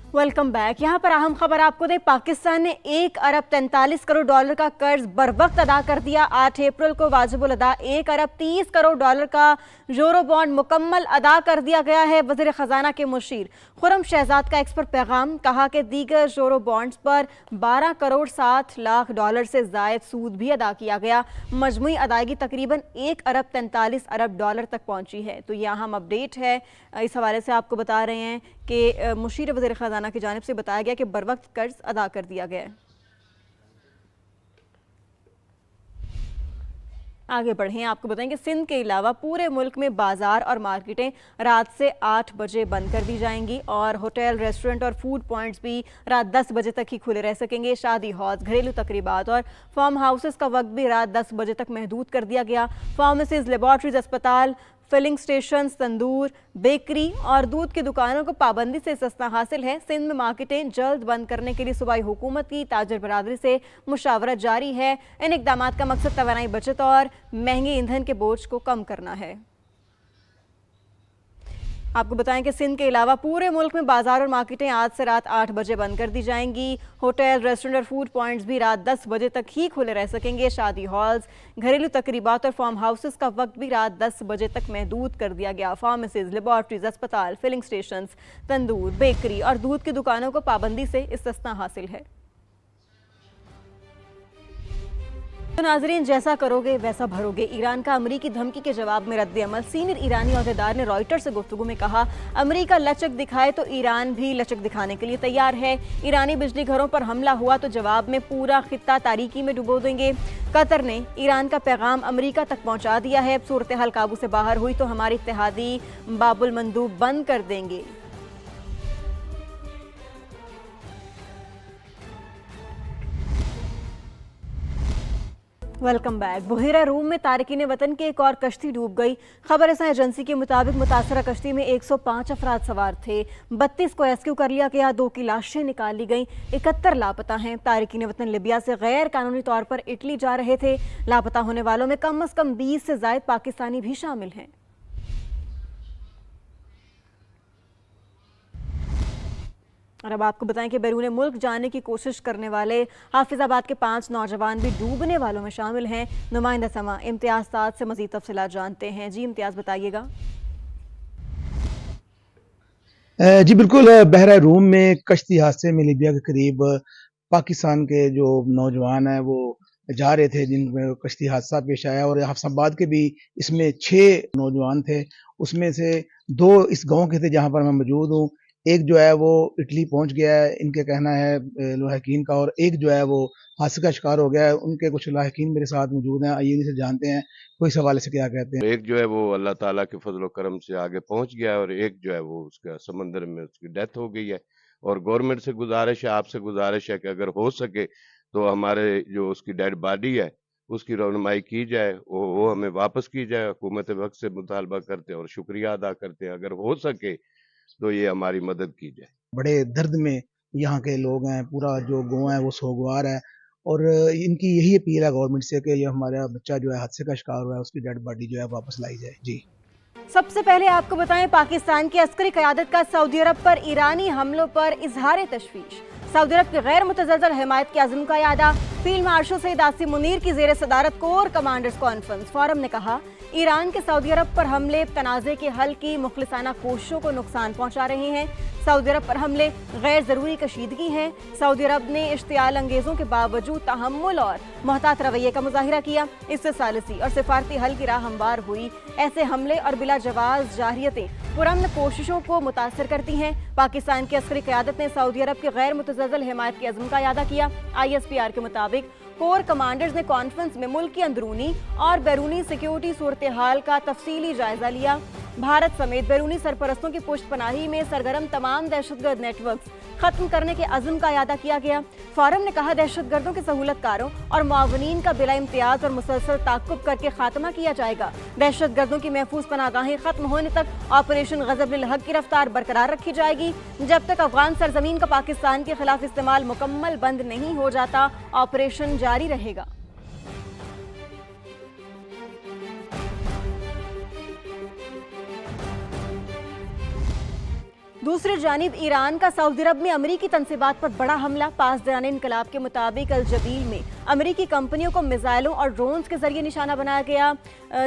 Welcome back. यहाँ पर अहम खबर आपको दें, पाकिस्तान ने 1 अरब 43 करोड़ डॉलर का कर्ज बर वक्त अदा कर दिया। 8 अप्रैल को वाजिबुल अदा 1 अरब 30 करोड़ डॉलर का यूरो बॉन्ड मुकम्मल अदा कर दिया गया है। वज़ीर ख़जाना के मुशीर खुर्रम शहजाद का एक्सपर्ट पैगाम, कहा कि दीगर यूरो बॉन्ड्स पर 12 करोड़ 60 लाख डॉलर से ज़ायद सूद भी अदा किया गया। मजमुई अदायगी तकरीबन 1 अरब 43 अरब डॉलर तक पहुंची है। तो यह अहम अपडेट है। इस हवाले से आपको बता रहे हैं कि मुशीर वज़ीर ख़जाना की जानिब से बताया गया कि बर वक्त कर्ज अदा कर दिया गया है। आगे बढ़ें, आपको बताएं कि सिंध के अलावा पूरे मुल्क में बाजार और मार्केटें रात से 8 बजे बंद कर दी जाएंगी और होटल, रेस्टोरेंट और फूड पॉइंट्स भी रात 10 बजे तक ही खुले रह सकेंगे। शादी हॉल्स, घरेलू तकरीबात और फार्म हाउसेस का वक्त भी रात 10 बजे तक महदूद कर दिया गया। फार्मेसीज, लेबॉर्ट्रीज, अस्पताल, फिलिंग स्टेशन, तंदूर, बेकरी और दूध की दुकानों को पाबंदी से इस्तिस्ना हासिल है। सिंध में मार्केटें जल्द बंद करने के लिए सूबाई हुकूमत की ताजर बरादरी से मुशावरत जारी है। इन इक़दामात का मकसद तवानाई बचत और महंगे ईंधन के बोझ को कम करना है। आपको बताएं कि सिंध के अलावा पूरे मुल्क में बाजार और मार्केटें आज से रात 8 बजे बंद कर दी जाएंगी। होटल, रेस्टोरेंट और फूड पॉइंट्स भी रात 10 बजे तक ही खुले रह सकेंगे। शादी हॉल्स, घरेलू तकरीबात और फार्म हाउसेस का वक्त भी रात 10 बजे तक महदूद कर दिया गया। फार्मेसीज, लेबॉर्ट्रीज, अस्पताल, फिलिंग स्टेशंस, तंदूर, बेकरी और दूध की दुकानों को पाबंदी से इस्तिस्ना हासिल है। तो नाजरीन, जैसा करोगे वैसा भरोगे। ईरान का अमरीकी धमकी के जवाब में रद्द अमल। सीनियर ईरानी ओहदेदार ने रॉयटर्स से गुफ्तगू में कहा, अमरीका लचक दिखाए तो ईरान भी लचक दिखाने के लिए तैयार है। ईरानी बिजली घरों पर हमला हुआ तो जवाब में पूरा खित्ता तारीकी में डुबो देंगे। कतर ने ईरान का पैगाम अमरीका तक पहुंचा दिया है। सूरत हाल काबू से बाहर हुई तो हमारे इत्तेहादी बाबुल मंदूब बंद कर देंगे। Welcome back. बुहेरा रूम में तारकीन वतन की एक और कश्ती डूब गई। खबर रसां एजेंसी के मुताबिक मुतासरा कश्ती में 105 अफराद सवार थे। 32 को रेस्क्यू कर लिया गया, 2 की लाशें निकाल ली गईं, 71 लापता हैं। तारकीन वतन लिबिया से गैर कानूनी तौर पर इटली जा रहे थे। लापता होने वालों में कम अज कम 20 से ज्यादा पाकिस्तानी भी शामिल हैं। और अब आपको बताएं कि बैरून मुल्क जाने की कोशिश करने वाले हाफिजाबाद के 5 नौजवान भी डूबने वालों में शामिल हैं। नुमाइंदा समा इम्तियाज साद से मजीद तफसीलात जानते हैं। जी इम्तियाज, बताइएगा। जी बिल्कुल, बहरा रूम में कश्ती हादसे में लिबिया के करीब पाकिस्तान के जो नौजवान हैं वो जा रहे थे, जिनमें कश्ती हादसा पेश आया और हाफिजाबाद के भी इसमें 6 नौजवान थे। उसमें से 2 इस गांव के थे जहां पर मैं मौजूद हूँ। एक जो है वो इटली पहुंच गया है, इनके कहना है लाहिकीन का, और एक जो है वो हादसे का शिकार हो गया है। उनके कुछ लाहिकीन मेरे साथ मौजूद हैं, आइए इनसे जानते हैं कोई इस हवाले से क्या कहते हैं। एक जो है वो अल्लाह ताला के फजल व करम से आगे पहुंच गया है और एक जो है वो उसका समंदर में उसकी डेथ हो गई है। और गवर्नमेंट से गुजारिश है, आपसे गुजारिश है कि अगर हो सके तो हमारे जो उसकी डेड बॉडी है उसकी रवनुमाई की जाए, वो हमें वापस की जाए। हुकूमत वक्त से मुतालबा करते हैं और शुक्रिया अदा करते हैं, अगर हो सके तो ये हमारी मदद की जाए। बड़े दर्द में यहाँ के लोग हैं, पूरा जो गाँव है वो सोगवार है और इनकी यही अपील है गवर्नमेंट से कि ये हमारा बच्चा जो है हादसे का शिकार हुआ है उसकी डेड बॉडी जो है वापस लाई जाए। जी, सबसे पहले आपको बताएं, पाकिस्तान की अस्करी क़यादत का सऊदी अरब पर ईरानी हमलों पर इजहार तशवीश। सऊदी अरब की गैर मुतज़लज़ल हिमायत के अज़्म का यादा। फील्ड मार्शल सईद आसिम मुनीर की ज़ेर सदारत कोर कमांडर्स कॉन्फ्रेंस फोरम ने कहा, ईरान के सऊदी अरब पर हमले तनाज़े के हल की मुखलिसाना कोशिशों को नुकसान पहुंचा रहे हैं। सऊदी अरब पर हमले गैर ज़रूरी कशीदगी हैं। सऊदी अरब ने इश्तियाल अंगेज़ों के बावजूद तहम्मुल और मोहतात रवैये का मुजाहिरा किया। इससे सालिसी और सिफारती हल की राह हमवार हुई। ऐसे हमले और बिला जवाज़ जाहियतें पुरअमन कोशिशों को मुतासर करती हैं। पाकिस्तान की अस्करी क़यादत ने सऊदी अरब की गैर मुतज़लज़ल हिमायत के अज़्म का यादा किया। ISPR के मुताबिक कोर कमांडर्स ने कॉन्फ्रेंस में मुल्क की अंदरूनी और बैरूनी सिक्योरिटी सूरत हाल का तफसीली जायजा लिया। भारत समेत बैरूनी सरपरस्तों की पुष्ट पनाही में सरगर्म तमाम दहशतगर्द नेटवर्क खत्म करने के अज़्म का यादा किया गया। फोरम ने कहा, दहशतगर्दों के सहूलतकारों और मुआवनीन का बिला इम्तियाज और मुसलसल ताक़ुब करके खात्मा किया जाएगा। दहशतगर्दों की महफूज पनागाहें खत्म होने तक ऑपरेशन गज़ब लिल हक़ की रफ्तार बरकरार रखी जाएगी। जब तक अफगान सरजमीन का पाकिस्तान के खिलाफ इस्तेमाल मुकम्मल बंद नहीं हो जाता, ऑपरेशन जारी रहेगा। दूसरी जानिब ईरान का सऊदी अरब में अमरीकी तनसीबात पर बड़ा हमला। पासदारान इनकलाब के मुताबिक अल जबील में अमरीकी कंपनियों को मिसाइलों और ड्रोन्स के जरिए निशाना बनाया गया।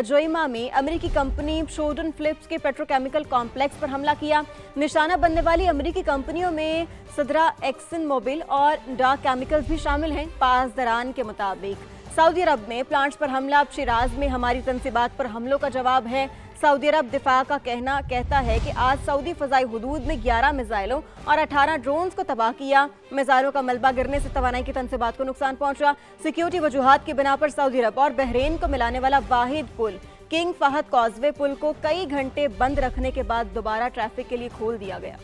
जोइमा में अमरीकी कंपनी शोडन फिलिप्स के पेट्रोकेमिकल कॉम्प्लेक्स पर हमला किया। निशाना बनने वाली अमरीकी कंपनियों में सदरा, एक्सन मोबिल और डार्क केमिकल्स भी शामिल हैं। पासदारान के मुताबिक सऊदी अरब में प्लांट्स पर हमला अब शिराज में हमारी तनसीबात पर हमलों का जवाब है। सऊदी अरब दिफा का कहता है कि आज सऊदी फ़ज़ाई हुदूद में 11 मिसाइलों और 18 ड्रोन्स को तबाह किया। मिसाइलों का मलबा गिरने से तवानाई की तनसीबात को नुकसान पहुंचा। सिक्योरिटी वजूहात की बिना पर सऊदी अरब और बहरीन को मिलाने वाला वाहिद पुल किंग फहद कॉजवे पुल को कई घंटे बंद रखने के बाद दोबारा ट्रैफिक के लिए खोल दिया गया।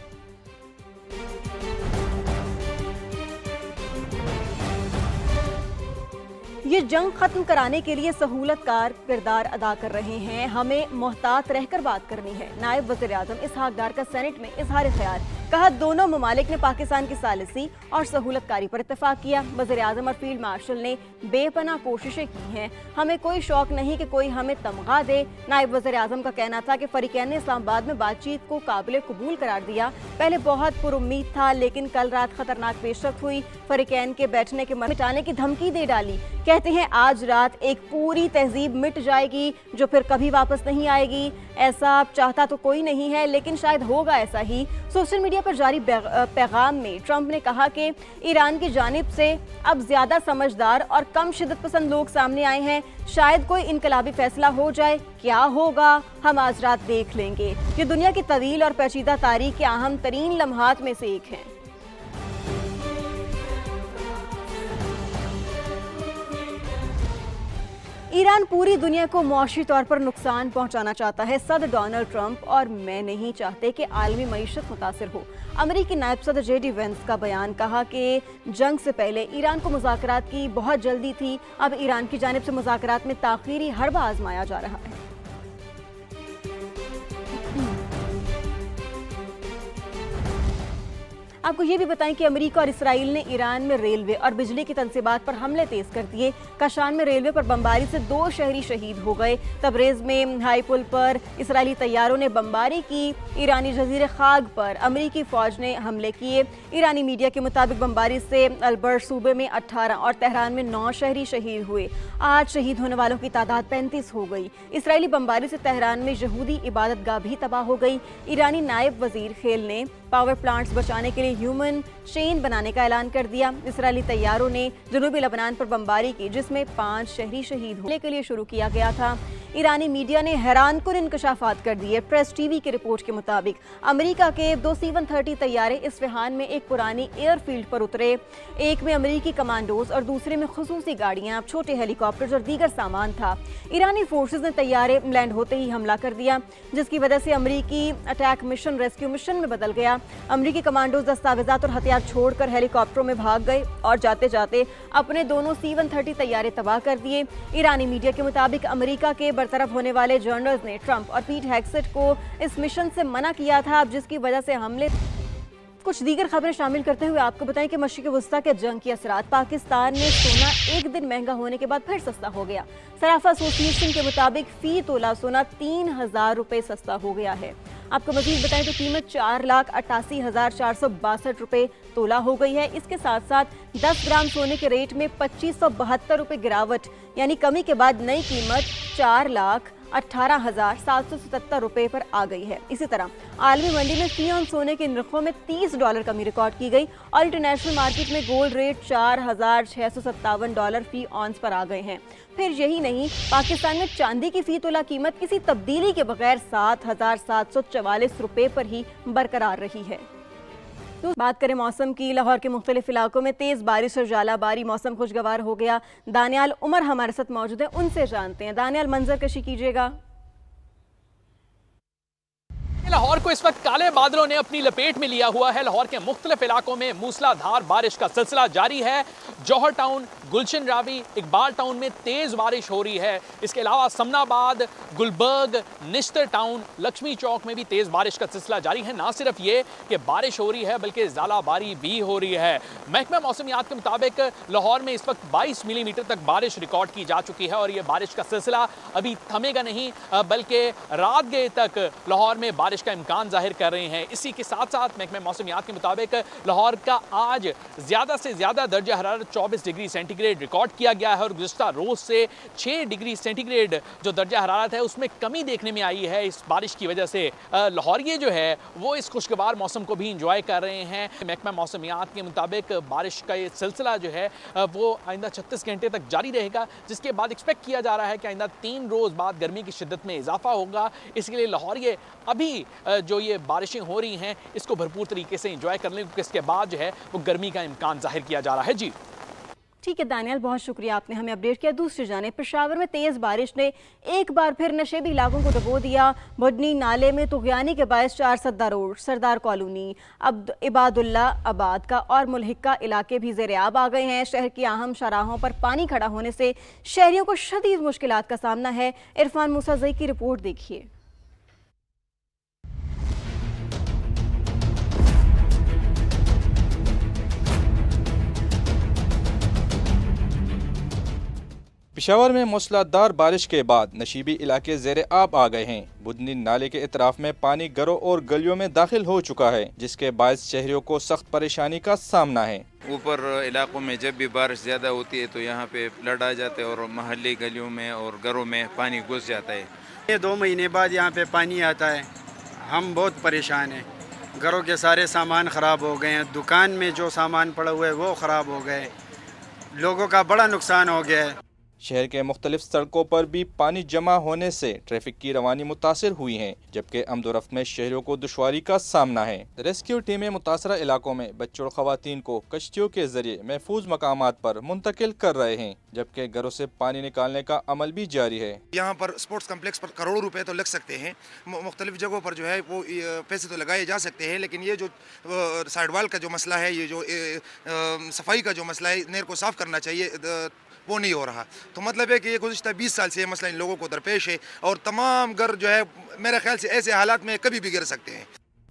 ये जंग खत्म कराने के लिए सहूलतकार किरदार अदा कर रहे हैं। हमें मोहतात रहकर बात करनी है। नायब वज़ीर आज़म इसहाक डार का सेनेट में इजहार ख्याल। कहा दोनों ममालिक ने पाकिस्तान की सालिसी और सहूलतकारी पर इत्तेफाक किया। वज़ीर आज़म और फील्ड मार्शल ने बेपनाह कोशिशें की हैं। हमें कोई शौक नहीं कि कोई हमें तमगा दे। नायब वज़ीर आज़म का कहना था कि फरीकैन ने इस्लामाबाद में बातचीत को काबिल कबूल करार दिया। पहले बहुत पुरुम्मीद था, लेकिन कल रात खतरनाक पेशरफ्त हुई। फरीकैन के बैठने के मिटाने की धमकी दे डाली। कहते हैं आज रात एक पूरी तहजीब मिट जाएगी जो फिर कभी वापस नहीं आएगी। ऐसा चाहता तो कोई नहीं है, लेकिन शायद होगा ऐसा ही। सोशल मीडिया पर जारी पैगाम में ट्रंप ने कहा कि ईरान की जानिब से अब ज्यादा समझदार और कम शिद्दत पसंद लोग सामने आए हैं। शायद कोई इनकलाबी फैसला हो जाए। क्या होगा हम आज रात देख लेंगे। ये दुनिया की तवील और पेचीदा तारीख के अहम तरीन लम्हात में से एक है। ईरान पूरी दुनिया को मौशी तौर पर नुकसान पहुंचाना चाहता है। सदर डोनाल्ड ट्रंप और मैं नहीं चाहते कि आलमी मईशत मुतासिर हो। अमरीकी नायब सदर JD वेंस का बयान। कहा कि जंग से पहले ईरान को मुज़ाकरात की बहुत जल्दी थी। अब ईरान की जानिब से मुज़ाकरात में ताख़ीरी हरबा आजमाया जा रहा है। आपको ये भी बताएं कि अमेरिका और इसराइल ने ईरान में रेलवे और बिजली की तनसीबात पर हमले तेज कर दिए। कशान में रेलवे पर बमबारी से 2 शहरी शहीद हो गए। तबरेज में हाई पुल पर इसराइली तैयारों ने बमबारी की। ईरानी जजीरे खाग पर अमेरिकी फौज ने हमले किए। ईरानी मीडिया के मुताबिक बमबारी से अलबर्ट सूबे में 18 और तेहरान में 9 शहरी शहीद हुए। आज शहीद होने वालों की तादाद 35 हो गई। इसराइली बमबारी से तेहरान में यहूदी इबादत गाह भी तबाह हो गई। ईरानी नायब वजीर खेल ने पावर प्लांट्स बचाने के लिए ह्यूमन चेन बनाने का ऐलान कर दिया। इसराइली तैयारों ने जनूबी लबनान पर बमबारी की, जिसमें 5 शहरी शहीद होने के लिए शुरू किया गया था। ईरानी मीडिया ने हैरानकुन इंकशाफात कर दिए। प्रेस टीवी की रिपोर्ट के मुताबिक अमेरिका के 2 C-130 तैयारे इस्फहान में एक पुरानी एयरफील्ड पर उतरे। एक में अमेरिकी कमांडोज और दूसरे में खुसूसी गाड़ियां, छोटे हेलीकॉप्टर्स और दीगर सामान था। ईरानी फोर्सेज ने तैयारे लैंड होते ही हमला कर दिया, जिसकी वजह से अमेरिकी अटैक मिशन रेस्क्यू मिशन में बदल गया। अमेरिकी कमांडोज दस्तावेजात और हथियार छोड़कर हेलीकॉप्टरों में भाग गए और जाते जाते अपने दोनों C-130 तैयारे तबाह कर दिए। ईरानी मीडिया के मुताबिक अमेरिका के बरतरफ होने वाले जनरल्स ने ट्रंप और पीट हेग्सेट को इस मिशन से मना किया था, जिसकी वजह से हमले। कुछ दीगर खबरें शामिल करते हुए आपको बताएं कि मशरिक़ वस्ता के जंग की असरात। पाकिस्तान में सोना एक दिन महंगा होने के बाद फिर सस्ता हो गया। सराफा एसोसिएशन के मुताबिक फी तोला सोना 3000 रुपये सस्ता हो गया है। आपको मजीद बताएं तो कीमत 4,88,462 रुपये तोला हो गई है। इसके साथ साथ 10 ग्राम सोने के रेट में 2572 रुपये गिरावट, यानी कमी के बाद नई कीमत 4,18,777 रुपये पर आ गई है। इसी तरह आलमी मंडी में फी ऑन सोने के नरखों में $30 कमी रिकॉर्ड की गई और इंटरनेशनल मार्केट में गोल्ड रेट $4,657 फी ऑन्स पर आ गए हैं। फिर यही नहीं, पाकिस्तान में चांदी की फी तोला कीमत किसी तब्दीली के बगैर 7,744 रुपये पर ही बरकरार रही है। तो बात करें मौसम की। लाहौर के मुख्तलिफ इलाकों में तेज़ बारिश और जालाबारी, मौसम खुशगवार हो गया। दानियाल उमर हमारे साथ मौजूद है, उनसे जानते हैं। दानियाल, मंजर कशी कीजिएगा। लाहौर को इस वक्त काले बादलों ने अपनी लपेट में लिया हुआ है। लाहौर के मुख्तलिफ इलाकों में मूसलाधार बारिश का सिलसिला जारी है। जौहर टाउन, गुलशन रावी, इकबाल टाउन में तेज बारिश हो रही है। इसके अलावा समनाबाद, गुलबर्ग, निश्तर टाउन, लक्ष्मी चौक में भी तेज बारिश का सिलसिला जारी है। ना सिर्फ ये कि बारिश हो रही है बल्कि ज़ालाबारी भी हो रही है। महकमा मौसमियात के मुताबिक लाहौर में इस वक्त 22 मिलीमीटर तक बारिश रिकॉर्ड की जा चुकी है और ये बारिश का सिलसिला अभी थमेगा नहीं, बल्कि रात गए तक लाहौर में बारिश کا امکان ظاہر کر رہے ہیں۔ اسی کے ساتھ ساتھ محکمہ موسمیات کے مطابق لاہور کا آج زیادہ سے زیادہ درجہ حرارت 24 ڈگری سینٹی گریڈ ریکارڈ کیا گیا ہے، اور گزشتہ روز سے 6 ڈگری سینٹی گریڈ جو درجہ حرارت ہے اس میں کمی دیکھنے میں آئی ہے اس بارش کی وجہ سے۔ لاہوریے جو ہے وہ اس خوشگوار موسم کو بھی انجوائے کر رہے ہیں۔ محکمہ موسمیات کے مطابق بارش کا یہ سلسلہ جو ہے وہ آئندہ 36 گھنٹے تک جاری رہے گا، جس کے بعد ایکسپیکٹ کیا جا رہا ہے کہ آئندہ 3 روز بعد گرمی کی شدت میں اضافہ ہوگا۔ اس کے لیے لاہوریے ابھی جو یہ بارشیں ہو رہی ہیں اس کو بھرپور طریقے سے انجوائے کر لیں، کیونکہ اس کے بعد جو ہے وہ گرمی کا امکان ظاہر کیا جا رہا ہے۔ جی ٹھیک ہے دانیال، بہت شکریہ، آپ نے ہمیں اپڈیٹ کیا۔ دوسری جانب پشاور میں تیز بارش نے ایک بار پھر نشیبی علاقوں کو ڈبو دیا۔ بھٹنی نالے میں طغیانی کے باعث 4 سدہ روڈ، سردار کالونی، عباد اللہ آباد کا اور ملحقہ علاقے بھی زیر آب آ گئے ہیں۔ شہر کی اہم شاہراہوں پر پانی کھڑا ہونے سے شہریوں کو شدید مشکلات کا سامنا ہے۔ عرفان موسیٰ زئی کی رپورٹ دیکھیے۔ پشاور میں موسلا دھار بارش کے بعد نشیبی علاقے زیر آب آ گئے ہیں۔ بدنی نالے کے اطراف میں پانی گھروں اور گلیوں میں داخل ہو چکا ہے، جس کے باعث شہریوں کو سخت پریشانی کا سامنا ہے۔ اوپر علاقوں میں جب بھی بارش زیادہ ہوتی ہے تو یہاں پہ فلڈ آ جاتے ہیں اور محلی گلیوں میں اور گھروں میں پانی گھس جاتا ہے۔ یہ 2 مہینے بعد یہاں پہ پانی آتا ہے، ہم بہت پریشان ہیں۔ گھروں کے سارے سامان خراب ہو گئے ہیں، دکان میں جو سامان پڑا ہوا ہے وہ خراب ہو گئے، لوگوں کا بڑا نقصان ہو گیا ہے۔ شہر کے مختلف سڑکوں پر بھی پانی جمع ہونے سے ٹریفک کی روانی متاثر ہوئی ہیں، جبکہ آمد و رفت میں شہریوں کو دشواری کا سامنا ہے۔ ریسکیو ٹیمیں متاثرہ علاقوں میں بچوں اور خواتین کو کشتیوں کے ذریعے محفوظ مقامات پر منتقل کر رہے ہیں، جبکہ گھروں سے پانی نکالنے کا عمل بھی جاری ہے۔ یہاں پر اسپورٹس کمپلیکس پر کروڑوں روپے تو لگ سکتے ہیں، مختلف جگہوں پر جو ہے وہ پیسے تو لگائے جا سکتے ہیں، لیکن یہ جو سائڈ وال کا جو مسئلہ ہے، یہ جو صفائی کا جو مسئلہ ہے، نہر کو صاف کرنا چاہیے، وہ نہیں ہو رہا۔ تو مطلب ہے کہ یہ گزشتہ 20 سال سے یہ مسئلہ ان لوگوں کو درپیش ہے، اور تمام گھر جو ہے میرے خیال سے ایسے حالات میں کبھی بھی گر سکتے ہیں۔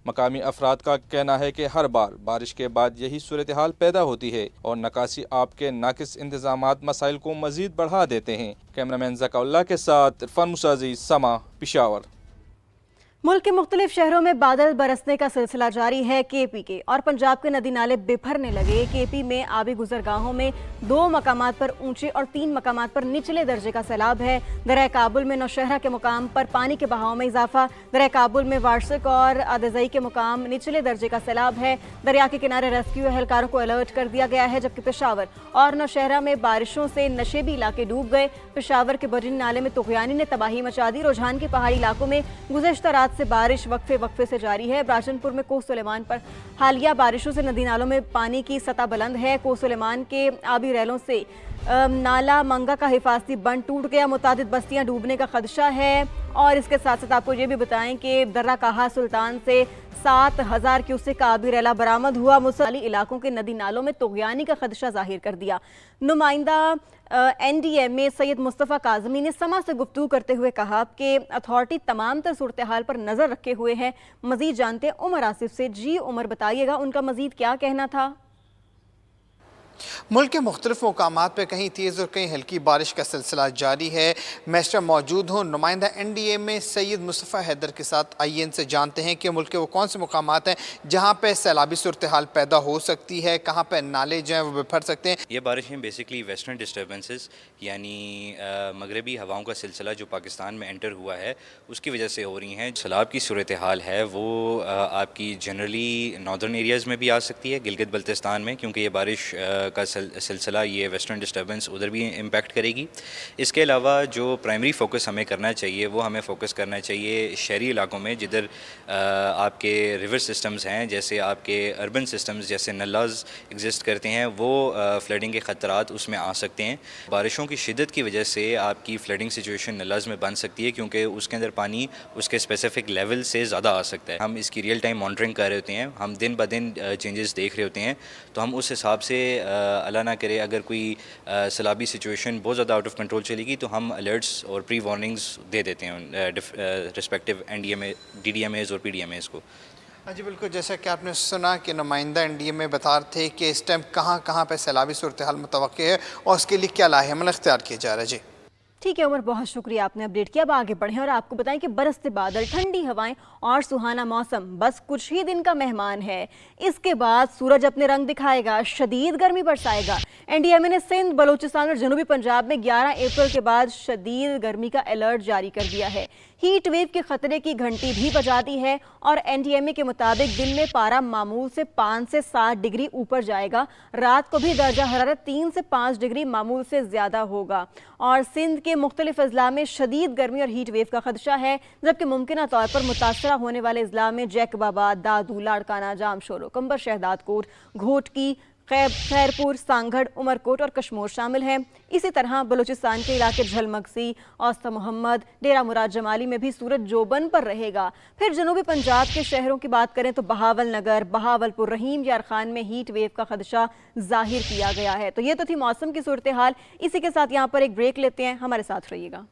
مقامی افراد کا کہنا ہے کہ ہر بار بارش کے بعد یہی صورتحال پیدا ہوتی ہے، اور نکاسی آب کے ناقص انتظامات مسائل کو مزید بڑھا دیتے ہیں۔ کیمرامین ذکا اللہ کے ساتھ عرفان موسیٰ زئی، سما، پشاور۔ ملک کے مختلف شہروں میں بادل برسنے کا سلسلہ جاری ہے۔ کے پی کے اور پنجاب کے ندی نالے بپھرنے لگے۔ کے پی میں آبی گزرگاہوں میں 2 مقامات پر اونچے اور 3 مقامات پر نچلے درجے کا سیلاب ہے۔ دریائے کابل میں نوشہرہ کے مقام پر پانی کے بہاؤ میں اضافہ۔ دریائے کابل میں وارسک اور ادزئی کے مقام نچلے درجے کا سیلاب ہے۔ دریا کے کنارے ریسکیو اہلکاروں کو الرٹ کر دیا گیا ہے، جبکہ پشاور اور نوشہرہ میں بارشوں سے نشیبی علاقے ڈوب گئے۔ پشاور کے بھٹنی نالے میں طغیانی نے تباہی مچا دی۔ رجحان کے پہاڑی علاقوں میں گزشتہ رات سے بارش وقفے سے جاری ہے۔ براجن پور میں کوہ سلیمان پر حالیہ بارشوں سے ندی نالوں میں پانی کی سطح بلند ہے۔ کوہ سلیمان کے آبی ریلوں سے نالا منگا کا حفاظتی بند ٹوٹ گیا، متعدد بستیاں ڈوبنے کا خدشہ ہے۔ اور اس کے ساتھ ساتھ آپ کو یہ بھی بتائیں کہ درہ کہا سلطان سے 7000 کیوسک کا آبی ریلا برآمد ہوا۔ مسلسل علاقوں کے ندی نالوں میں طغیانی کا خدشہ ظاہر کر دیا۔ نمائندہ این ڈی ایم اے سید مصطفیٰ کاظمی نے سما سے گفتگو کرتے ہوئے کہا کہ اتھارٹی تمام تر صورتحال پر نظر رکھے ہوئے ہے۔ مزید جانتے ہیں عمر آصف سے۔ جی عمر، بتائیے گا ان کا مزید کیا کہنا تھا؟ ملک کے مختلف مقامات پہ کہیں تیز اور کہیں ہلکی بارش کا سلسلہ جاری ہے۔ میں اس ٹائم موجود ہوں نمائندہ این ڈی اے میں سید مصطفیٰ حیدر کے ساتھ۔ آئیے ان سے جانتے ہیں کہ ملک کے وہ کون سے مقامات ہیں جہاں پہ سیلابی صورتحال پیدا ہو سکتی ہے، کہاں پہ نالے جو ہیں وہ بپھر سکتے ہیں۔ یہ بارشیں بیسکلی ویسٹرن ڈسٹربنسز یعنی مغربی ہواؤں کا سلسلہ جو پاکستان میں انٹر ہوا ہے اس کی وجہ سے ہو رہی ہیں۔ سیلاب کی صورتحال ہے وہ آپ کی جنرلی ناردرن ایریاز میں بھی آ سکتی ہے، گلگت بلتستان میں، کیونکہ یہ بارش کا سلسلہ یہ ویسٹرن ڈسٹربنس ادھر بھی امپیکٹ کرے گی۔ اس کے علاوہ جو پرائمری فوکس ہمیں کرنا چاہیے وہ ہمیں فوکس کرنا چاہیے شہری علاقوں میں، جدھر آپ کے ریور سسٹمز ہیں، جیسے آپ کے اربن سسٹمز جیسے نلاز ایگزسٹ کرتے ہیں، وہ فلڈنگ کے خطرات اس میں آ سکتے ہیں۔ بارشوں کی شدت کی وجہ سے آپ کی فلڈنگ سچویشن نلاز میں بن سکتی ہے، کیونکہ اس کے اندر پانی اس کے اسپیسیفک لیول سے زیادہ آ سکتا ہے۔ ہم اس کی ریئل ٹائم مانیٹرنگ کر رہے ہوتے ہیں، ہم دن بہ دن چینجز دیکھ رہے ہوتے ہیں، تو ہم اس حساب سے اللہ نہ کرے اگر کوئی سیلابی سچویشن بہت زیادہ آؤٹ آف کنٹرول چلے گی تو ہم الرٹس اور پری وارننگز دے دیتے ہیں رسپیکٹیو ڈی ڈی ایم ایز اور پی ڈی ایم ایز کو۔ جی بالکل، جیسا کہ آپ نے سنا کہ نمائندہ این ڈی ایم میں بتا رہے تھے کہ اس ٹائم کہاں کہاں پہ سیلابی صورتحال متوقع ہے اور اس کے لیے کیا لاحہ عمل اختیار کیا جا رہا ہے۔ جی ठीक है उमर, बहुत शुक्रिया, आपने अपडेट किया। अब आगे बढ़ें और आपको बताएं कि बरसते बादल, ठंडी हवाएं और सुहाना मौसम बस कुछ ही दिन का मेहमान है। इसके बाद सूरज अपने रंग दिखाएगा, शदीद गर्मी बरसाएगा। एनडीएमए ने सिंध, बलूचिस्तान और जनूबी पंजाब में 11 अप्रैल के बाद शदीद गर्मी का अलर्ट जारी कर दिया है। हीट वेव के खतरे की घंटी भी बजा दी है और एनडीएमए के मुताबिक दिन में पारा मामूल से 5 से 7 डिग्री ऊपर जाएगा। रात को भी दर्जा हरारत 3 से 5 डिग्री मामूल से ज्यादा होगा और सिंध के मुख्तलिफ अजला में शदीद गर्मी और हीट वेव का खदशा है, जबकि मुमकिन तौर पर मुतासरा होने वाले अजला में जैकबाबाद, दादू, लाड़काना, जामशोरो, कंबर शहदाद कोट, घोटकी, खैरपुर, सांगढ़, उमरकोट और कश्मोर शामिल हैं। इसी तरह बलूचिस्तान के इलाके झलमगसी, औस्ता मोहम्मद, डेरा मुराद जमाली में भी सूरज जोबन पर रहेगा। फिर जनूबी पंजाब के शहरों की बात करें तो बहावल नगर, बहावलपुर, रहीम यार खान में हीट वेव का खदशा जाहिर किया गया है। तो ये तो थी मौसम की सूरत हाल। इसी के साथ यहाँ पर एक ब्रेक लेते हैं, हमारे साथ रहिएगा।